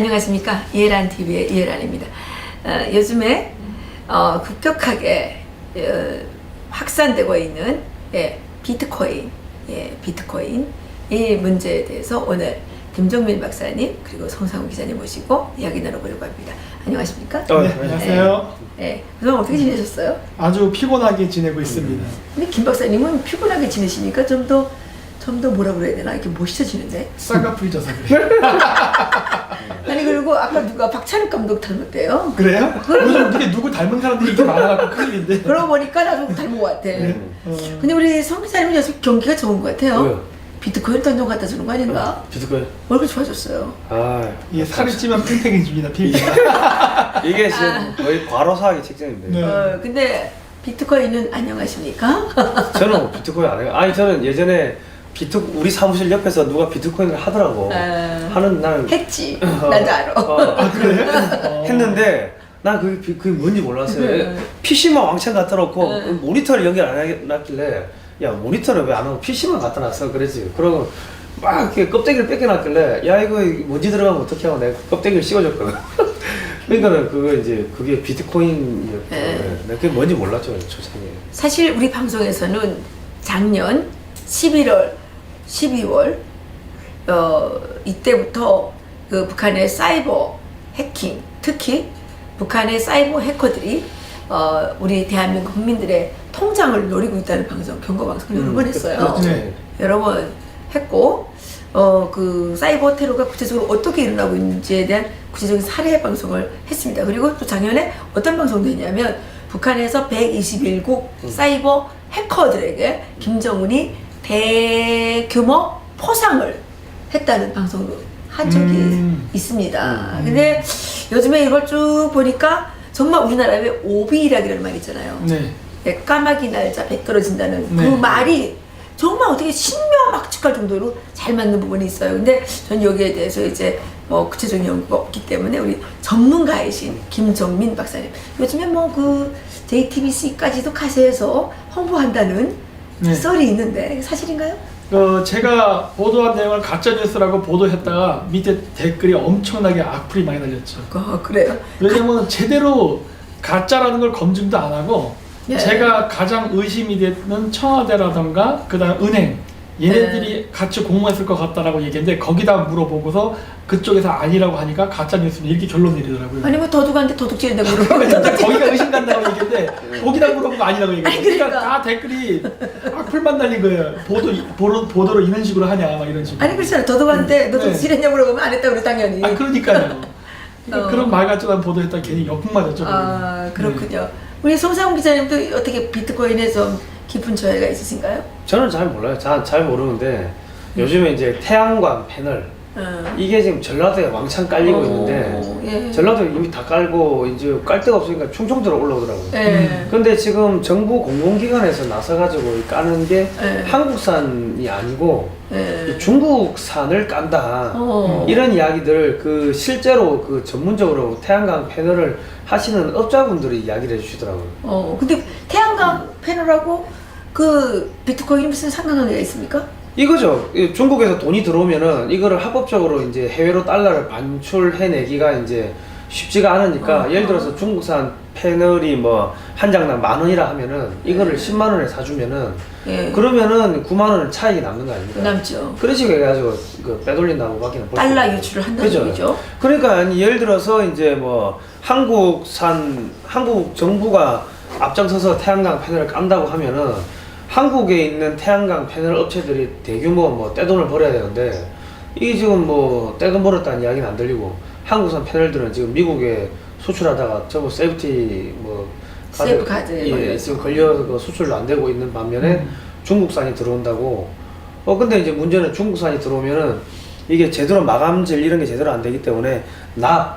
안녕하십니까. 이해란TV의 이해란입니다. 요즘에 급격하게 확산되고 있는 비트코인, 비트코인 이 문제에 대해서 오늘 김종민 박사님 그리고 송상우 기자님 모시고 이야기 나눠보려고 합니다. 안녕하십니까? 네, 안녕하세요. 그동안 어떻게 지내셨어요? 아주 피곤하게 지내고 있습니다. 근데 김 박사님은 피곤하게 지내시니까 좀 더 뭐라 그래야 되나 이렇게 멋있어지는데? 쌍꺼풀이 져서 그래요. 아니 그리고 아까 누가 박찬욱 감독 닮았대요? 그래요? 요즘 어떻게 누구 닮은 사람들이 이렇게 많아갖고 큰일인데. 그러고 보니까 나도 닮은 것 같아. 근데 우리 성 기자님은 요즘 경기가 좋은 것 같아요. 왜요? 비트코인 던전 갖다 주는 거 아닌가? 비트코인? 얼굴 좋아졌어요. 이게 살이 찌면 팽팽해집니다. 이게 지금 거의 과로사하기 직전인데. 네. 근데 비트코인은 안녕하십니까? 저는 비트코인 안 해요. 아니 저는 예전에 우리 사무실 옆에서 누가 비트코인을 하더라고. 하는 나는 했지. 나도 알아. 그래? 했는데 난 그게 뭔지 몰랐어요. PC만 왕창 갖다 놓고 모니터를 연결 안 해놨길래 야 모니터를 왜 안 하고 PC만 갖다 놨어 그랬지. 그러고 막 이렇게 껍데기를 뺏겨놨길래 야 이거 먼지 들어가면 어떻게 하고 내가 껍데기를 씌워줬거든. 그러니까는 그게 비트코인이었고 내가 그게 뭔지 몰랐죠 초창기에. 사실 우리 방송에서는 작년 11월, 12월 이때부터 그 북한의 사이버 해킹, 특히 북한의 사이버 해커들이 우리 대한민국 국민들의 통장을 노리고 있다는 방송, 경고 방송을 여러 번 했어요. 네. 여러 번 했고 그 사이버 테러가 구체적으로 어떻게 일어나고 있는지에 대한 구체적인 사례 방송을 했습니다. 그리고 또 작년에 어떤 방송도 했냐면 북한에서 121국 사이버 해커들에게 김정은이 대규모 포상을 했다는 방송도 한 적이 있습니다. 근데 요즘에 이걸 쭉 보니까 정말 우리나라에 왜 오비락이라는 말 있잖아요. 네. 까마귀 날짜 배 떨어진다는 네. 그 말이 정말 어떻게 신묘막측할 정도로 잘 맞는 부분이 있어요. 근데 전 여기에 대해서 이제 뭐 구체적인 연구가 없기 때문에 우리 전문가이신 김종민 박사님 요즘에 뭐 그 JTBC까지도 가세해서 홍보한다는 썰이 있는데 사실인가요? 제가 보도한 내용을 가짜뉴스라고 보도했다가 밑에 댓글이 엄청나게 악플이 많이 달렸죠. 그래요? 왜냐면 제대로 가짜라는 걸 검증도 안 하고 예. 제가 가장 의심이 되는 청와대라던가 그다음 은행 얘네들이 같이 공모했을 것 같다라고 얘기했는데 거기다 물어보고서 그쪽에서 아니라고 하니까 가짜뉴스는 이렇게 결론 내리더라고요. 아니 뭐 도둑한테 도둑질인다고 물어보면 거기가 의심간다고 얘기했는데 거기다 물어보고 아니라고 얘기했어요. 그러니까. 그러니까 다 댓글이 악플만 달린 거예요. 보도를 이런 식으로 하냐 막 이런 식으로. 아니 그렇잖아요. 도둑한테 너 도둑질했냐 물어보면 안 했다고 그래 당연히. 그러니까요. 그런 말 같지도 않은 보도했다 괜히 역풍 맞았죠. 그렇군요. 우리 송상우 기자님도 어떻게 비트코인에 좀 깊은 저해가 있으신가요? 저는 잘 몰라요. 잘 모르는데 요즘에 이제 태양광 패널 이게 지금 전라도에 왕창 깔리고 있는데 전라도에 이미 다 깔고 이제 깔 데가 없으니까 충청도로 올라오더라고요. 근데 지금 정부 공공기관에서 나서가지고 까는 게 한국산이 아니고 중국산을 깐다 이런 이야기들 그 실제로 그 전문적으로 태양광 패널을 하시는 업자분들이 이야기를 해주시더라고요. 근데 태양광 패널하고 그 비트코인이 무슨 상관관계가 있습니까? 이거죠. 중국에서 돈이 들어오면은 이거를 합법적으로 이제 해외로 달러를 반출해내기가 이제 쉽지가 않으니까 예를 들어서 중국산 패널이 뭐 한 장당 10,000원이라 하면은 이거를 10만 원에 사주면은 그러면은 9만 원 차익이 남는 거 아닙니까? 남죠. 그런 식으로 해가지고 그 빼돌린다고 밖에는 볼 달러 수 유출을 한다는 얘기죠. 그러니까 예를 들어서 이제 뭐 한국 정부가 앞장서서 태양광 패널을 깐다고 하면은 한국에 있는 태양광 패널 업체들이 대규모 뭐 떼돈을 벌어야 되는데 이게 지금 뭐 떼돈 벌었다는 이야기는 안 들리고 한국산 패널들은 지금 미국에 수출하다가 저거 세이프티 뭐 세이프 카드에 지금 걸려서 수출도 안 되고 있는 반면에 중국산이 들어온다고. 근데 이제 문제는 중국산이 들어오면은 이게 제대로 마감질 이런 게 제대로 안 되기 때문에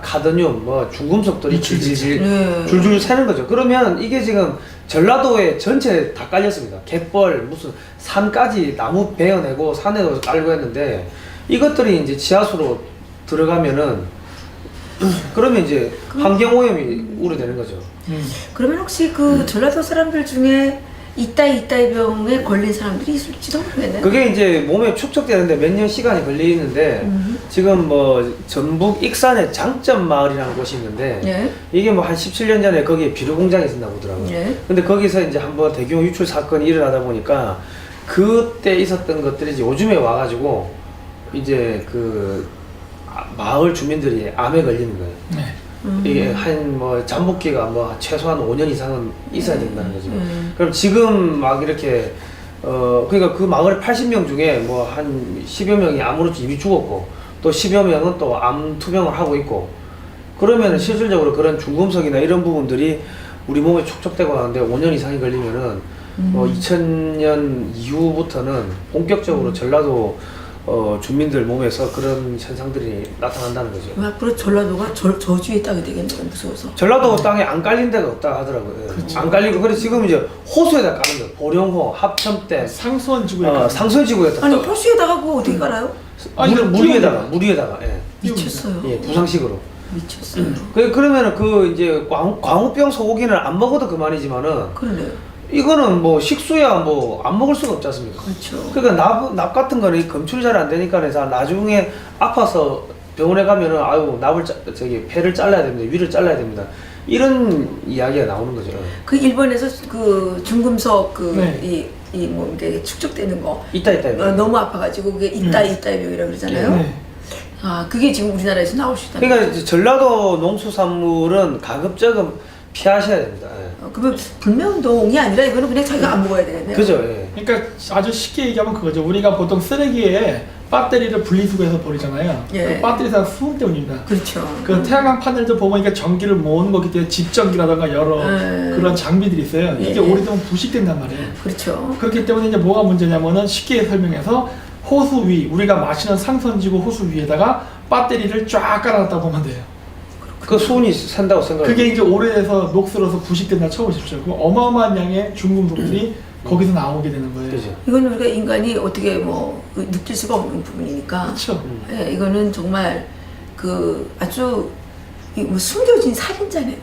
카드뮴 뭐 중금속들이 줄줄 새는 거죠. 그러면 이게 지금 전라도에 전체 다 깔렸습니다. 갯벌 무슨 산까지 나무 베어내고 산에도 깔고 했는데 이것들이 이제 지하수로 들어가면은 그러면 이제 환경오염이 우려되는 거죠. 그러면 혹시 그 전라도 사람들 중에 이따이 병에 걸린 사람들이 있을지도 모르겠네. 그게 이제 몸에 축적되는데 몇 년 시간이 걸리는데 지금 뭐 전북 익산에 장점 마을이라는 곳이 있는데 예. 이게 뭐 한 17년 전에 거기에 비료 공장이 있었나 보더라고요. 예. 근데 거기서 이제 한번 대규모 유출 사건이 일어나다 보니까 그때 있었던 것들이 이제 요즘에 와가지고 이제 그 마을 주민들이 암에 걸리는 거예요. 네. 이게 한 뭐 잠복기가 뭐 최소한 5년 이상은 있어야 된다는 거죠. 음. 그럼 지금 막 이렇게 그러니까 그 마을 80명 중에 뭐 한 10여 명이 암으로 이미 죽었고 또 10여 명은 또 암 투병을 하고 있고 그러면은 실질적으로 그런 중금속이나 이런 부분들이 우리 몸에 축적되고 하는데 5년 이상이 걸리면은 2000년 이후부터는 본격적으로 전라도 주민들 몸에서 그런 현상들이 나타난다는 거죠. 앞으로 전라도가 저주에 따게 되겠네요. 무서워서. 전라도 땅에 안 깔린 데가 없다 하더라고요. 그렇죠. 안 깔리고 그래서 지금 이제 호수에다 까는 거예요. 보령호, 합천댐, 상수원 지구에 상수지구에다. 아니 호수에다가 그거 어떻게 깔아요? 아니, 물 위에다가 물 위에다가 예. 미쳤어요. 예, 부상식으로. 미쳤어요. 그러면은 그 이제 광우병 소고기는 안 먹어도 그만이지만은 그러네요. 이거는 뭐 식수야 뭐 안 먹을 수가 없지 않습니까? 그렇죠. 그러니까 납 같은 거는 이 검출이 잘 안 되니까 해서 나중에 아파서 병원에 가면은 아유 저기 폐를 잘라야 됩니다. 위를 잘라야 됩니다. 이런 이야기가 나오는 거죠. 그 일본에서 그 중금속 네. 뭐 이게 축적되는 거 있다. 너무 아파가지고 그게 있다의 병이라고 그러잖아요. 네. 아 그게 지금 우리나라에서 나올 수 있다는 그러니까 거죠. 이제 전라도 농수산물은 가급적이면 피하셔야 됩니다. 예. 그러면 불매운동이 아니라 이거는 그냥 자기가 안 먹어야 되겠네요. 그죠? 예. 그러니까 아주 쉽게 얘기하면 그거죠. 우리가 보통 쓰레기에 배터리를 분리수거해서 버리잖아요. 예. 그 배터리가 수은 때문입니다. 그렇죠. 그 태양광 파넬도 보면 이게 전기를 모으는 거기 때문에 집전기라든가 여러 그런 장비들이 있어요. 이게 예. 오래되면 부식된단 말이에요. 그렇죠. 그렇기 때문에 이제 뭐가 문제냐면은 쉽게 설명해서 호수 위, 우리가 마시는 상선지구 호수 위에다가 배터리를 쫙 깔아놨다 보면 돼요. 그 수온이 산다고 생각해요. 그게 이제 오래돼서 녹슬어서 부식된다 쳐보십시오. 그 어마어마한 양의 중금속들이 거기서 나오게 되는 거예요. 그죠? 이건 우리가 인간이 어떻게 뭐 느낄 수가 없는 부분이니까. 그렇죠. 예, 이거는 정말 그 아주 뭐 숨겨진 살인자네요.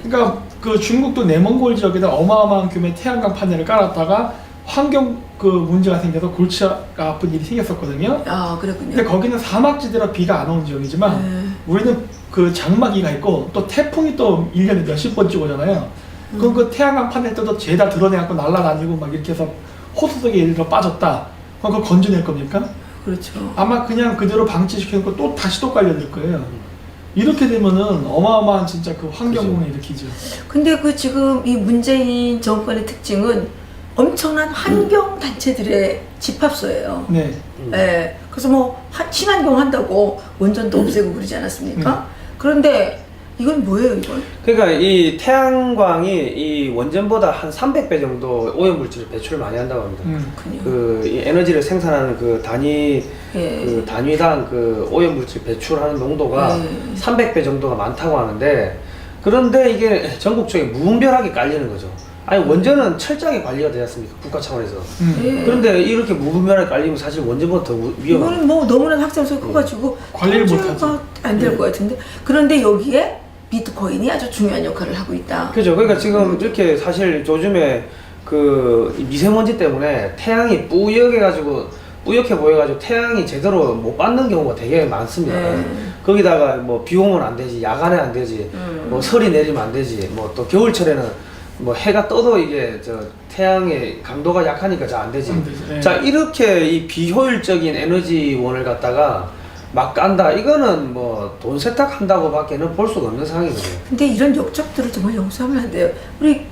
그러니까 그 중국도 내몽골 지역에다 어마어마한 규모의 태양광 파넬을 깔았다가 환경 그 문제가 생겨서 골치가 아픈 일이 생겼었거든요. 아 그렇군요. 근데 거기는 사막지대라 비가 안 오는 지역이지만 네. 우리는 그 장마기가 있고 또 태풍이 또 1년에 몇십 번씩 오잖아요. 그럼 그 태양광 파넬 때도 죄다 드러내갖고 날아다니고 막 이렇게 해서 호수 속에 예를 들어 빠졌다. 그럼 그걸 건져낼 겁니까? 그렇죠. 아마 그냥 그대로 방치시켜놓고 또 다시 또 깔려들 거예요. 이렇게 되면은 어마어마한 진짜 그 환경공을 일으키죠. 근데 그 지금 이 문재인 정권의 특징은 엄청난 환경 단체들의 집합소예요. 네. 예. 그래서 뭐 친환경 한다고 원전도 없애고 그러지 않았습니까? 그런데 이건 뭐예요, 이건? 그러니까 이 태양광이 이 원전보다 한 300배 정도 오염물질을 배출을 많이 한다고 합니다. 그렇군요. 그 이 에너지를 생산하는 그 단위 예. 그 단위당 그 오염물질 배출하는 농도가 300배 정도가 많다고 하는데 그런데 이게 전국적에 무분별하게 깔리는 거죠. 아니 원전은 철저하게 관리가 되지 않습니까? 국가 차원에서. 예. 그런데 이렇게 무분별하게 깔리면 사실 원전보다 더 위험한. 이거는 뭐 너무나 확장성이 커가지고 관리를 못하죠. 안될 것 같은데. 그런데 여기에 비트코인이 아주 중요한 역할을 하고 있다. 그죠. 그러니까 지금 이렇게 사실 요즘에 그 미세먼지 때문에 태양이 뿌옇게 보여가지고 태양이 제대로 못 받는 경우가 되게 많습니다. 거기다가 뭐 비 오면 안 되지, 야간에 안 되지, 뭐 설이 내리면 안 되지, 뭐 또 겨울철에는 뭐 해가 떠도 이게 저 태양의 강도가 약하니까 잘 안 되지. 네. 자 이렇게 이 비효율적인 에너지원을 갖다가 막 깐다. 이거는 뭐 돈 세탁한다고 밖에는 볼 수가 없는 상황이거든요. 근데 이런 역적들을 정말 용서하면 안 돼요. 우리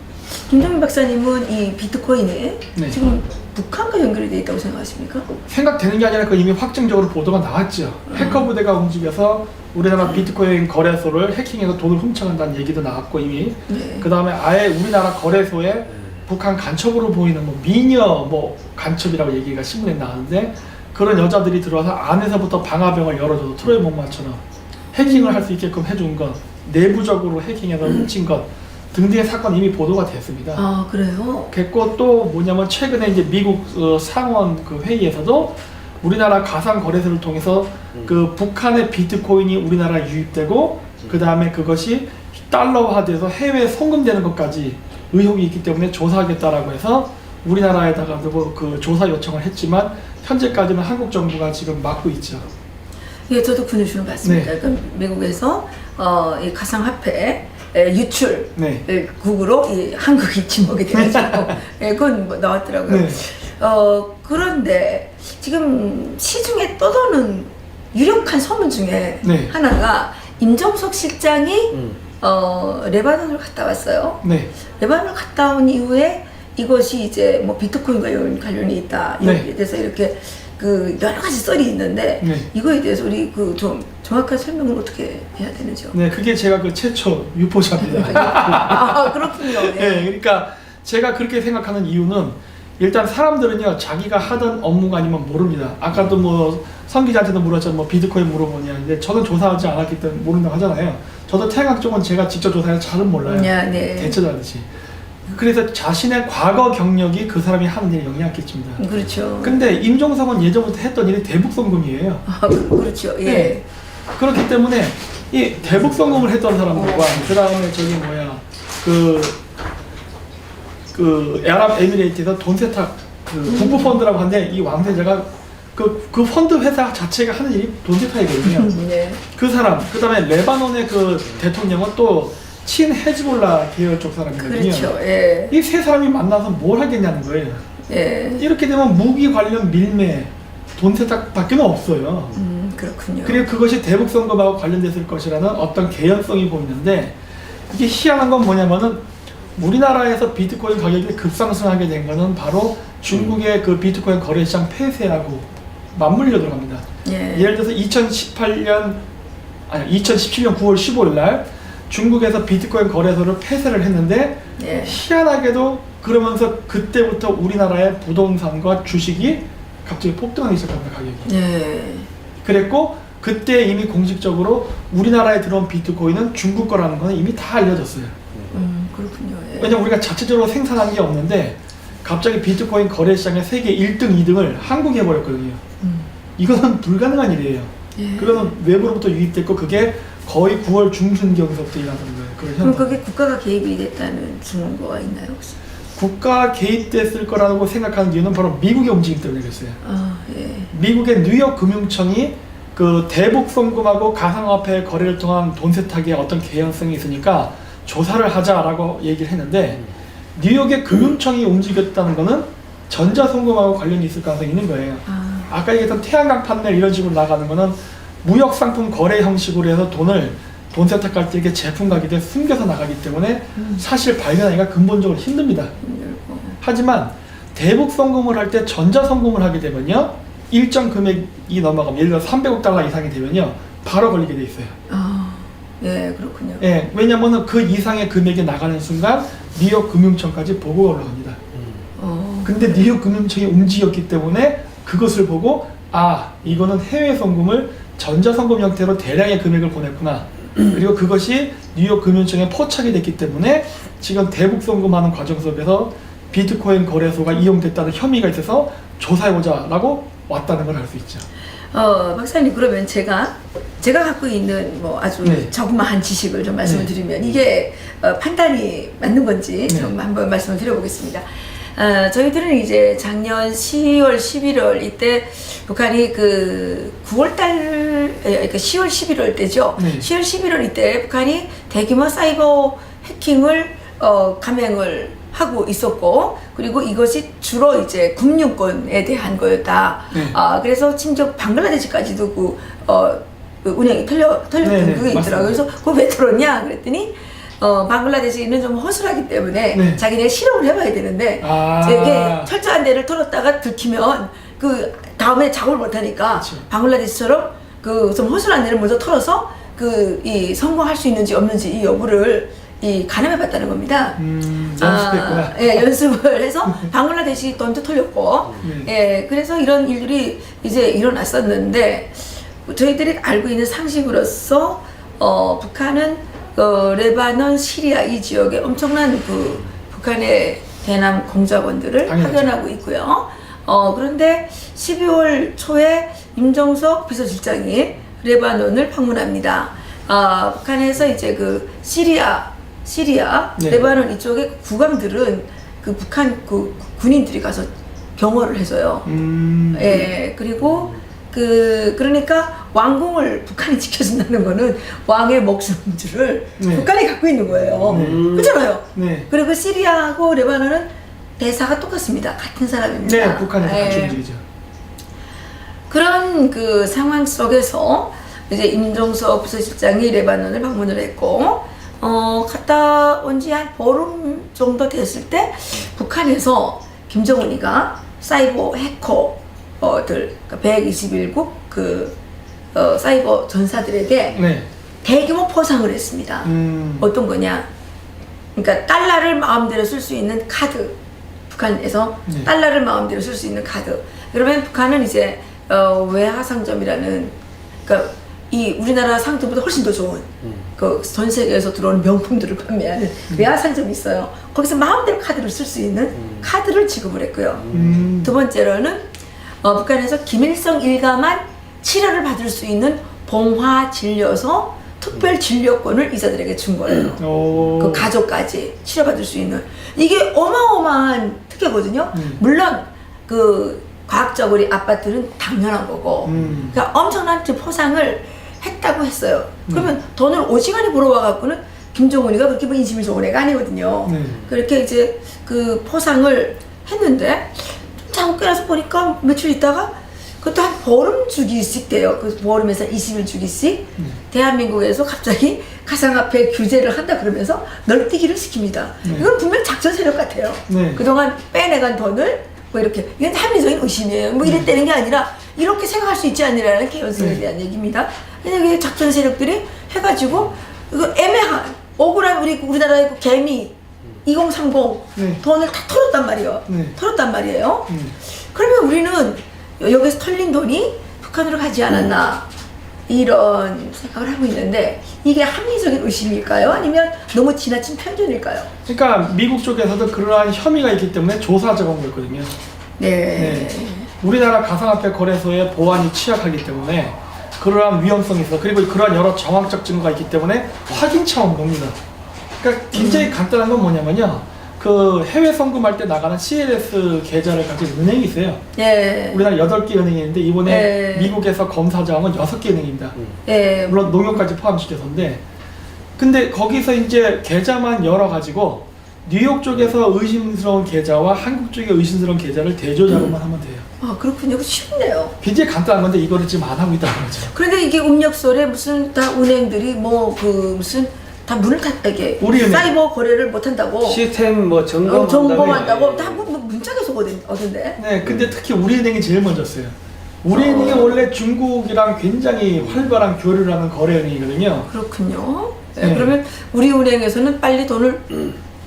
김정민 박사님은 이 비트코인이 네. 지금 북한과 연결이 되어 있다고 생각하십니까? 생각되는 게 아니라 그 이미 확정적으로 보도가 나왔죠. 해커 부대가 움직여서 우리나라 비트코인 거래소를 해킹해서 돈을 훔쳐간다는 얘기도 나왔고 이미. 네. 그 다음에 아예 우리나라 거래소에 북한 간첩으로 보이는 뭐 미녀 뭐 간첩이라고 얘기가 신문에 나왔는데 그런 여자들이 들어와서 안에서부터 방화병을 열어줘서 트로이 목마처럼 해킹을 할 수 있게끔 해준 것, 내부적으로 해킹해서 훔친 것 등등의 사건 이미 보도가 됐습니다. 아 그래요? 됐고 또 뭐냐면 최근에 이제 미국 상원 그 회의에서도 우리나라 가상 거래소를 통해서 그 북한의 비트코인이 우리나라에 유입되고 그 다음에 그것이 달러화돼서 해외에 송금되는 것까지 의혹이 있기 때문에 조사하겠다라고 해서 우리나라에다가 그 조사 요청을 했지만 현재까지는 한국 정부가 지금 막고 있죠. 예, 저도 군유주는 봤습니다. 네. 그러니까 미국에서 이 가상화폐 유출 네. 국으로 이 한국이 지목이 돼가지고 예, 그건 뭐 나왔더라고요. 네. 그런데 지금 시중에 떠도는 유력한 소문 중에 네. 하나가 임종석 실장이 레바논을 갔다 왔어요. 네. 레바논을 갔다 온 이후에 이것이 이제 뭐 비트코인과 관련이 있다. 네. 여기에 대해서 이렇게 그 여러 가지 썰이 있는데 네. 이거에 대해서 우리 그 좀 정확한 설명을 어떻게 해야 되는지요? 네, 그게 제가 그 최초 유포자입니다. 아 그렇군요. 예. 네, 그러니까 제가 그렇게 생각하는 이유는 일단 사람들은요 자기가 하던 업무가 아니면 모릅니다. 아까도 뭐 성 기자한테도 물었잖아요. 뭐 비트코인 물어보냐. 근데 저는 조사하지 않았기 때문에 모른다고 하잖아요. 저도 태양학 쪽은 제가 직접 조사해서 잘은 몰라요. 네. 대체자듯이. 그래서 자신의 과거 경력이 그 사람이 하는 일에 영향을 끼칩니다. 그렇죠. 근데 임종석은 예전부터 했던 일이 대북송금이에요. 그렇죠. 예. 네. 그렇기 때문에 이 대북송금을 했던 사람들과 그 다음에 저기 뭐야 그 아랍에미레이트에서 돈 세탁 그 국부 펀드라고 하는데 이 왕세자가 그 펀드 회사 자체가 하는 일이 돈 세탁이거든요. 네. 그 사람 그 다음에 레바논의 그 대통령은 또 친헤즈볼라 계열 쪽 사람이거든요. 그렇죠. 예. 이 세 사람이 만나서 뭘 하겠냐는 거예요. 예. 이렇게 되면 무기 관련 밀매, 돈 세탁밖에 없어요. 그렇군요. 그리고 그것이 대북송금하고 관련됐을 것이라는 어떤 개연성이 보이는데 이게 희한한 건 뭐냐면은 우리나라에서 비트코인 가격이 급상승하게 된 거는 바로 중국의 그 비트코인 거래시장 폐쇄하고 맞물려 들어갑니다. 예. 예를 들어서 2017년 9월 15일 날 중국에서 비트코인 거래소를 폐쇄를 했는데 예. 희한하게도 그러면서 그때부터 우리나라의 부동산과 주식이 갑자기 폭등하기 시작합니다. 가격이. 예. 그랬고 그때 이미 공식적으로 우리나라에 들어온 비트코인은 중국 거라는 거는 이미 다 알려졌어요. 그렇군요. 예. 왜냐면 우리가 자체적으로 생산한 게 없는데 갑자기 비트코인 거래시장의 세계 1등, 2등을 한국이 해버렸거든요. 이거는 불가능한 일이에요. 예. 그거는 외부로부터 유입됐고 그게 거의 9월 중순경서부터 일어나는 거예요. 그런 그럼 현상. 그게 국가가 개입이 됐다는 증거가 있나요 혹시? 국가 개입됐을 거라고 생각하는 이유는 바로 미국의 움직임 때문에 그랬어요. 아 예. 미국의 뉴욕 금융청이 그 대북송금하고 가상화폐 거래를 통한 돈 세탁에 어떤 개연성이 있으니까 조사를 하자라고 얘기를 했는데 뉴욕의 금융청이 움직였다는 거는 전자송금하고 관련이 있을 가능성이 있는 거예요. 아까 얘기했던 태양광 판넬 이런 식으로 나가는 거는 무역상품 거래 형식으로 해서 돈 세탁할 때 이게 제품 가격에 숨겨서 나가기 때문에 사실 발견하기가 근본적으로 힘듭니다. 하지만 대북송금을 할 때 전자송금을 하게 되면요 일정 금액이 넘어가면 예를 들어 300억 달러 이상이 되면요 바로 걸리게 돼 있어요. 예, 그렇군요. 예, 왜냐면은 그 이상의 금액이 나가는 순간 뉴욕 금융청까지 보고가 올라갑니다. 근데 뉴욕 금융청이 움직였기 때문에 그것을 보고 이거는 해외 송금을 전자송금 형태로 대량의 금액을 보냈구나. 그리고 그것이 뉴욕 금융청에 포착이 됐기 때문에 지금 대북송금하는 과정 속에서 비트코인 거래소가 이용됐다는 혐의가 있어서 조사해보자라고 왔다는 걸 알 수 있죠. 박사님 그러면 제가 갖고 있는 뭐 아주 네. 조그마한 지식을 좀 말씀을 드리면 이게 판단이 맞는 건지 좀 한번 말씀을 드려보겠습니다. 저희들은 이제 작년 10월, 11월 이때 북한이 그 9월달, 그러니까 10월, 11월 때죠. 네. 10월, 11월 이때 북한이 대규모 사이버 해킹을 감행을 하고 있었고, 그리고 이것이 주로 이제 금융권에 대한 거였다. 네. 그래서 심지어 방글라데시까지도 그 운영이 털렸던 네, 그게 맞습니다. 있더라고요. 그래서 그거 왜 털었냐 그랬더니 방글라데시는 좀 허술하기 때문에 네. 자기네 실험을 해봐야 되는데 되게 철저한 데를 털었다가 들키면 그 다음에 작업을 못하니까 그쵸. 방글라데시처럼 그 좀 허술한 데를 먼저 털어서 이 성공할 수 있는지 없는지 이 여부를 가늠해봤다는 겁니다. 연습했구나. 예, 연습을 해서 방글라데시 돈도 털렸고, 예, 그래서 이런 일들이 이제 일어났었는데 저희들이 알고 있는 상식으로서 북한은 레바논, 시리아 이 지역에 엄청난 그 북한의 대남 공작원들을 당연하죠. 파견하고 있고요. 그런데 12월 초에 임종석 비서실장이 레바논을 방문합니다. 북한에서 이제 그 시리아, 네. 레바논 이쪽의 국왕들은 그 북한 그 군인들이 가서 경호를 해줘요. 예, 그리고 그러니까 왕궁을 북한이 지켜준다는 거는 왕의 목숨줄을 네. 북한이 갖고 있는 거예요. 그렇잖아요. 네. 그리고 시리아하고 레바논은 대사가 똑같습니다. 같은 사람입니다. 네, 북한에서 같이 예. 움직이죠. 그런 그 상황 속에서 이제 임종석 부서실장이 레바논을 방문을 했고, 갔다 온 지 한 보름 정도 됐을 때 북한에서 김정은이가 사이버 해커들 121국 사이버 전사들에게 네. 대규모 포상을 했습니다. 어떤 거냐? 그러니까 달러를 마음대로 쓸 수 있는 카드. 북한에서 네. 달러를 마음대로 쓸 수 있는 카드. 그러면 북한은 이제 외화 상점이라는, 그러니까 이 우리나라 상점보다 훨씬 더 좋은 그 전 세계에서 들어오는 명품들을 판매하는 외화 상점이 있어요. 거기서 마음대로 카드를 쓸 수 있는 카드를 지급을 했고요. 두 번째로는 북한에서 김일성 일가만 치료를 받을 수 있는 봉화 진료소 특별 진료권을 이자들에게 준 거예요. 오. 그 가족까지 치료받을 수 있는, 이게 어마어마한 특혜거든요. 물론 그 과학적으로 이 아파트는 당연한 거고, 그러니까 엄청난 포상을 했다고 했어요. 그러면 돈을 오지간히 벌어와갖고는 김정은이가 그렇게 뭐 인심이 좋은 애가 아니거든요. 네. 그렇게 이제 그 포상을 했는데 좀 자고 깨어나서 보니까 며칠 있다가 그것도 한 보름 주기씩 돼요. 그 보름에서 20일 주기씩 대한민국에서 갑자기 가상화폐 규제를 한다 그러면서 널뛰기를 시킵니다. 네. 이건 분명 작전 세력 같아요. 네. 그동안 빼내간 돈을 뭐 이렇게, 이건 합리적인 의심이에요. 뭐 이랬다는 게 아니라 이렇게 생각할 수 있지 않느냐는 개연성에 네. 대한 얘기입니다. 그냥 이게 작전 세력들이 해가지고 이거 애매한 억울한 우리나라의 그 개미 2030 네. 돈을 다 털었단 말이에요. 네. 털었단 말이에요. 그러면 우리는 여기서 털린 돈이 북한으로 가지 않았나 이런 생각을 하고 있는데, 이게 합리적인 의심일까요? 아니면 너무 지나친 편견일까요? 그러니까 미국 쪽에서도 그러한 혐의가 있기 때문에 조사 작업을 했거든요. 네. 우리나라 가상화폐 거래소의 보안이 취약하기 때문에 그러한 위험성이 있어. 그리고 그러한 여러 정황적 증거가 있기 때문에 확인 차원 겁니다. 그러니까 굉장히 간단한 건 뭐냐면요. 그 해외 송금할 때 나가는 CLS 계좌를 가진 은행이 있어요. 예. 우리나라 8개 은행이 있는데 이번에 네. 미국에서 검사장은 6개 은행입니다. 예. 물론 농협까지 포함시켜서인데, 근데 거기서 이제 계좌만 열어가지고 뉴욕 쪽에서 의심스러운 계좌와 한국 쪽의 의심스러운 계좌를 대조 작업만 하면 돼요. 아, 그렇군요. 쉽네요. 굉장히 간단한 건데 이거를 지금 안 하고 있다는 거죠. 그런데 이게 음력설에 무슨 다 은행들이 뭐 그 무슨 다 문을 닫게 우리은행. 사이버 거래를 못 한다고 시스템 뭐 점검한다고 다 뭐 문자가 오던데. 네, 근데 특히 우리은행이 제일 먼저였어요. 우리은행이 원래 중국이랑 굉장히 활발한 교류를 하는 거래은행이거든요. 그렇군요. 네, 네. 그러면 우리 은행에서는 빨리 돈을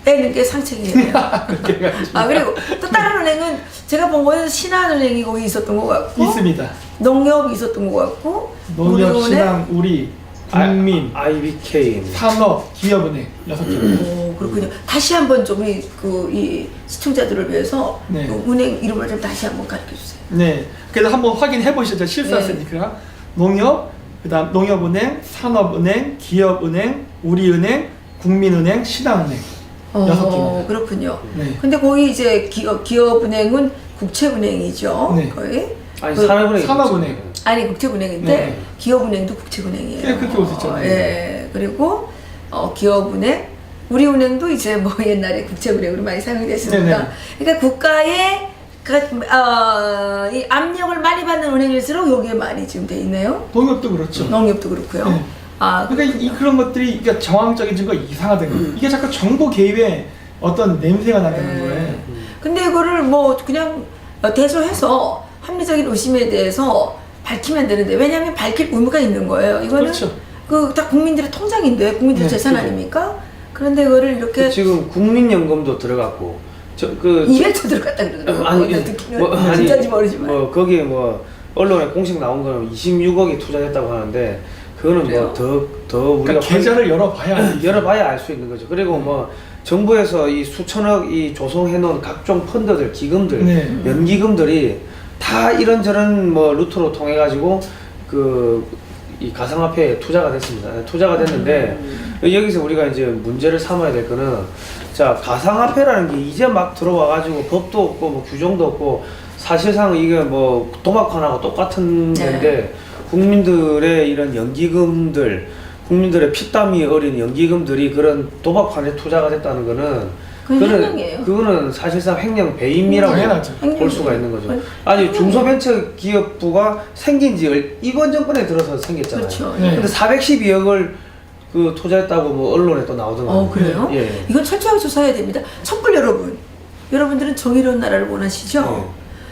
빼는 게 상책이에요. 그렇게 해가지고. 아, 그리고 또 다른 은행은 제가 본 거는 신한은행이 거기 있었던 것 같고, 있습니다. 농협이 있었던 것 같고, 농협, 우리은행, 신한, 우리, 국민, IBK 산업, 기업은행 6개. 오, 그렇군요. 다시 한번 좀 이 시청자들을 위해서 네. 그 은행 이름을 좀 다시 한번 가르쳐 주세요. 네, 그래서 한번 확인해 보시죠. 실수했으니까. 농협, 그다음 농협은행, 산업은행, 기업은행, 우리은행, 국민은행, 신한은행 6개입니다. 그렇군요. 네. 근데 거기 이제 기업은행은 국채은행이죠. 네. 거의. 아니 그- 산업은행 산업은행. 아니 국채은행인데 네. 기업은행도 국채은행이에요. 네, 그렇게 오셨잖아요. 예. 그리고 기업은행, 우리은행도 이제 뭐 옛날에 국채은행으로 많이 사용이 됐으니까. 네네. 그러니까 국가의 이 압력을 많이 받는 은행일수록 여기에 많이 지금 돼 있네요. 농협도 그렇죠. 농협도 그렇고요. 네. 아, 그러니까 그런 것들이 그러니까 정황적인 증거 이상하다는 거예요. 이게 자꾸 정보 개입에 어떤 냄새가 난다는 네. 거예요. 근데 이거를 뭐 그냥 대조해서 합리적인 의심에 대해서 밝히면 되는데, 왜냐하면 밝힐 의무가 있는 거예요. 이거는 그렇죠. 그 다 국민들의 통장인데 국민들 네, 재산 그죠. 아닙니까? 그런데 이거를 이렇게 지금 국민연금도 들어갔고 그 200조 들어갔다 그러더라고요. 아니 듣기는 뭐 아니 진짜인지 모르지만. 뭐 거기에 뭐 언론에 공식 나온 거는 26억이 투자했다고 하는데 그거는 그래요? 뭐 더 우리가 그러니까 계좌를 열어봐야 알죠. 열어봐야 알 수 있는 거죠. 그리고 뭐 정부에서 이 수천억 이 조성해 놓은 각종 펀드들, 기금들, 네. 연기금들이 다 이런저런 뭐 루트로 통해 가지고 이 가상화폐에 투자가 됐습니다. 투자가 됐는데 여기서 우리가 이제 문제를 삼아야 될 거는, 자, 가상화폐라는 게 이제 막 들어와 가지고 법도 없고 뭐 규정도 없고 사실상 이게 뭐 도박판하고 똑같은 네. 건데 국민들의 이런 연기금들, 국민들의 피땀이 어린 연기금들이 그런 도박판에 투자가 됐다는 거는 그건 횡령이에요. 그거는 사실상 횡령 배임이라고 당연하죠. 볼 수가 있는 거죠. 횡령이에요. 아니 중소벤처기업부가 생긴 지 이번 정권에 들어서 생겼잖아요. 그렇죠. 네. 근데 412억을 그 투자했다고 뭐 언론에 또 나오더만요. 그래요? 예. 이건 철저하게 조사해야 됩니다. 촛불 여러분들은 정의로운 나라를 원하시죠? 네.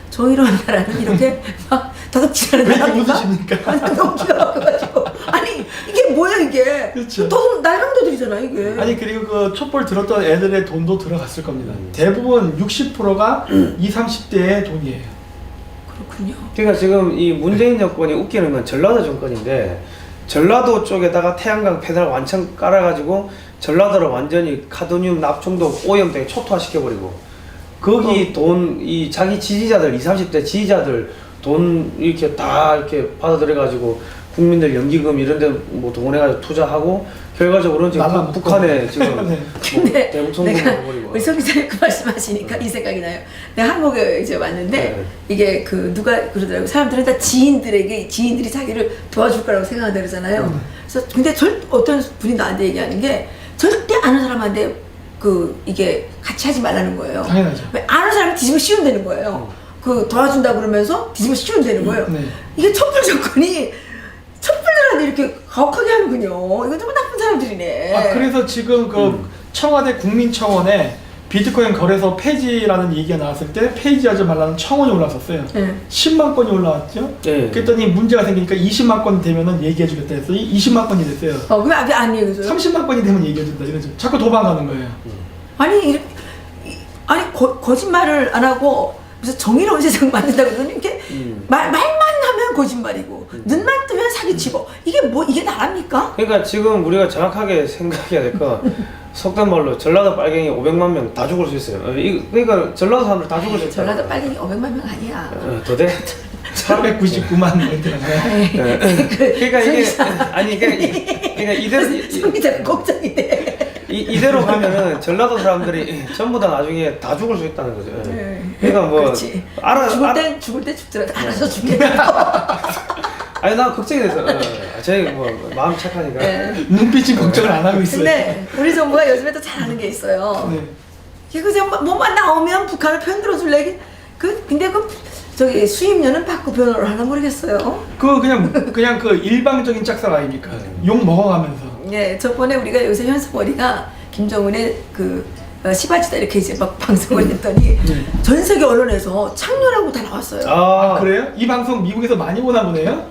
정의로운 나라는 이렇게 막 도둑질하는 왜 나라입니까? 웃으십니까? 아니 너무 기가 막혀가지고 아니 이게 뭐야 이게? 그렇죠. 날강도들이잖아 이게. 아니 그리고 그 촛불 들었던 애들의 돈도 들어갔을 겁니다. 대부분 60%가 20, 30대의 돈이에요. 그렇군요. 그러니까 지금 이 문재인 정권이 웃기는 건 전라도 정권인데 전라도 쪽에다가 태양광 패널 완전 깔아가지고 전라도를 완전히 카드뮴 납충독 오염 등에 초토화시켜버리고 거기 돈, 이 자기 지지자들, 20, 30대 지지자들 돈 이렇게 다 이렇게 받아들여가지고 국민들 연기금 이런 데 뭐 동원해가지고 투자하고 결과적으로는 지금 날라먹고. 북한에 지금 네. 근데 대북 송금을 내가 해버리고 우리 석 기자님 그 말씀하시니까 이 생각이 나요. 내가 한국에 이제 왔는데 네. 이게 그 누가 그러더라고. 사람들은 다 지인들이 자기를 도와줄 거라고 생각한다 그러잖아요. 그래서 근데 어떤 분이 나한테 얘기하는 게 절대 아는 사람한테 그 이게 같이 하지 말라는 거예요. 당연하죠. 왜 아는 사람이 뒤집어 씌우면 되는 거예요. 그 도와준다 그러면서 뒤집어 씌우면 되는 거예요. 네. 이게 촛불 정권이 촛불들한테 이렇게 가혹하게 하는군요. 이거 정말 나쁜 사람들이네. 아, 그래서 지금 그 청와대 국민청원에 비트코인 거래소 폐지라는 얘기가 나왔을 때 폐지하지 말라는 청원이 올라왔었어요. 네. 10만 건이 올라왔죠. 네. 그랬더니 문제가 생기니까 20만 건 되면은 얘기해주겠다 했더니 20만 건이 됐어요. 왜 안 얘기해줘요? 30만 건이 되면 얘기해준다 이러죠. 자꾸 도망가는 거예요. 아니 거짓말을 안 하고 무슨 정의로운 세상 만든다고 그러더니 이렇게 말만 하면 거짓말이고 눈만 뜨면 사기치고 이게 나랍니까? 그러니까 지금 우리가 정확하게 생각해야 될 건 속된 말로 전라도 빨갱이 500만 명 다 죽을 수 있어요. 그러니까 전라도 사람들 다 죽을 수 있다. 전라도 빨갱이 500만 명 아니야. 더 돼? 499만 이렇게 그러니까 이게 아니 그러니까 이대로 성기자가 걱정이 돼. 이대로 가면은 전라도 사람들이 전부 다 나중에 다 죽을 수 있다는 거죠. 네. 그러니까 뭐 그렇지. 죽을 때 죽더라도 알아서 죽겠다. 아니 나 걱정이 돼서 제 뭐 마음 착하니까. 네. 눈빛이 걱정을 안 하고 있어요. 근데 우리 정부가 요즘에 또 잘하는 게 있어요. 네. 이거 뭐만 나오면 북한을 편들어 줄래? 근데 저기 수입료는 받고 변호를 하나 모르겠어요. 그냥 그 일방적인 짝사랑 아닙니까? 욕 먹어가면서. 예, 저번에 우리가 여기서 현수머리가 김정은의 시바지다 이렇게 이제 막 방송을 했더니 전 세계 언론에서 창녀라고 다 나왔어요. 아, 그래요? 이 방송 미국에서 많이 보나 보네요?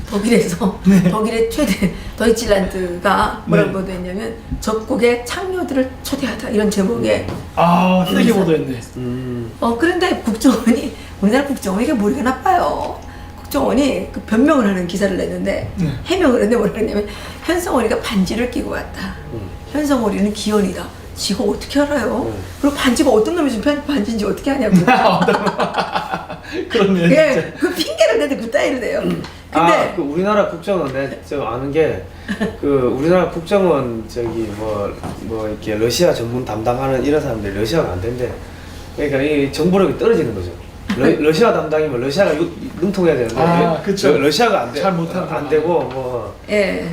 독일에서 독일의 최대 더이칠란드가 뭐라고 보도했냐면 적국의 창녀들을 초대하다 이런 제목에 아, 세게 보도했네. 그런데 우리나라 국정원이 이게 머리가 나빠요. 국정원이 그 변명을 하는 기사를 냈는데 해명을 했는데 뭐라 그랬냐면 현성월이가 반지를 끼고 왔다. 현성월이는 기혼이다. 지가 어떻게 알아요? 그리고 반지가 어떤 놈이 준 반지인지 어떻게 아냐고. 그렇네. 예, 그 핑계를 내도 그 따위로 돼요. 근데 그 우리나라 국정원 저 아는 게 그 우리나라 국정원 저기 뭐 이렇게 러시아 전문 담당하는 이런 사람들이 러시아가 안 된대. 그러니까 이 정보력이 떨어지는 거죠. 러시아 담당이면 러시아가 능통해야 되는데 그쵸. 러시아가 안 돼. 잘 못하는 안 되고 뭐 예,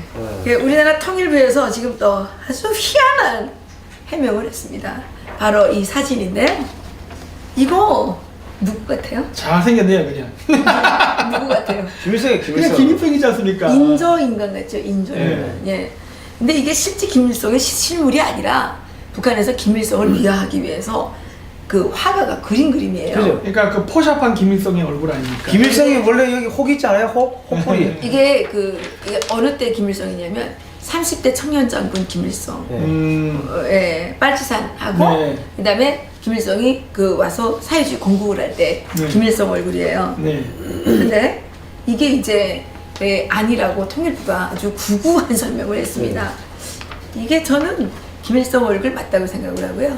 우리나라 통일부에서 지금 또 아주 희한한 해명을 했습니다. 바로 이 사진인데 이거 누구 같아요? 잘생겼네요, 그냥. 누구 같아요? 김일성이 그냥 김일성이지 않습니까? 인조인간 같죠, 인조인간. 네. 예. 근데 이게 실제 김일성의 실물이 아니라 북한에서 김일성을 미화하기 위해서 그 화가가 그린 그림이에요. 그죠? 그러니까 그 포샵한 김일성의 얼굴 아닙니까? 김일성이 원래 여기 혹 있잖아요. 혹뿌리. 이게 이게 어느 때 김일성이냐면 30대 청년 장군 김일성. 빨치산하고 네. 그다음에 김일성이 와서 사회주의 건국을 할 때 김일성 얼굴이에요. 네. 근데 이게 이제 아니라고 통일부가 아주 구구한 설명을 했습니다. 이게 저는 김일성 얼굴 맞다고 생각을 하고요.